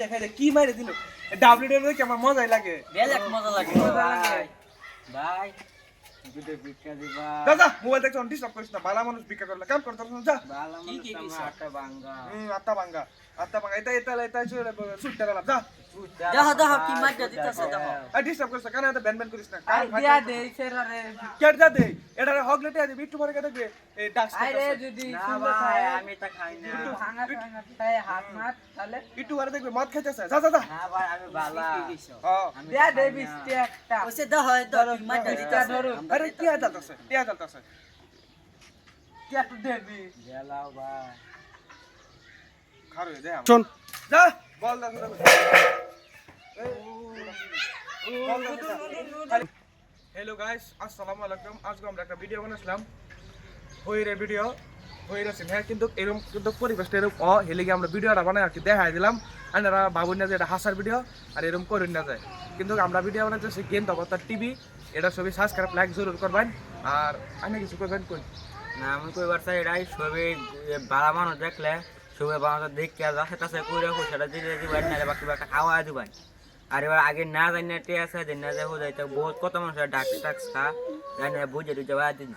দেখাই দে কি মাইরে দিল ডাব্লিউডব্লিউ কি আমার মজাই লাগে বেলেক মজা লাগে ভাই দুটো ভিক্ষা দিবা দাদা মোবাইল দেখছ ডিস্টার্ব করিস না বালা মানুষ ভিক্ষা করলে কাম করতে না যা বালা মানুষ আটা ভাঙ্গা আত্তা ভাঙ্গা এটা সুটটা গেলাম যা দেখো কি মাইরা দিতাছে দেখো আর ডিস্টার্ব করিস না কেন এত ব্যান করিস না আই দিয়া দেই সেরারে কেট যা দে এটা হগলেটে আছে বিট্টু পরে কে দেখবে এই ডাক্স আরে যদি না সুন্দর ভাই খায় আমি তা খাই না ভাঙা ভাঙা খায় হাত মার তাহলে বিট্টু পরে দেখবে মদ খাইতেছে যা যা যা না ভাই আমি বালা হ্যাঁ দিয়া দে বিস্তে একটা ওসে দেখো তো কি মাইরা দিতাছে আরে কি আদালতাছে কি একটু দেবি গেলাও ভাই খারো দে শোন যা বল দা হ্যালো গাইস আসসালামু আলাইকুম আজকে আমরা একটা ভিডিও বানাইছিলাম হইরে ভিডিও হইরেছেন হ্যাঁ কিন্তু এরকম কিন্তু পরিবেশটা এরকম হেলিগে আমরা ভিডিওটা বানাই আর কি দেখাই দিলাম আপনারা ভাবুন না যে এটা হাসার ভিডিও আর এরকম করুন না যায় কিন্তু আমরা ভিডিও বানাইতেছি গেম তবতার টিভি এটা সবই সাবস্ক্রাইব লাইক জরুর করবেন আর আমি কিছু করবেন কই না আমি কইবার চাই এটাই সবে বালা মানুষ দেখলে সবে বাবা দেখে যাচ্ছে তাছে কইরা সেটা দিয়ে দিবেন না বাকি একটা খাওয়া দিবেন আর এবার আগে না জানি তে আছে যে না যাবো যাইতে বহুত কত মানুষ ডাক্তার খা জানি বুঝে দিতে দিন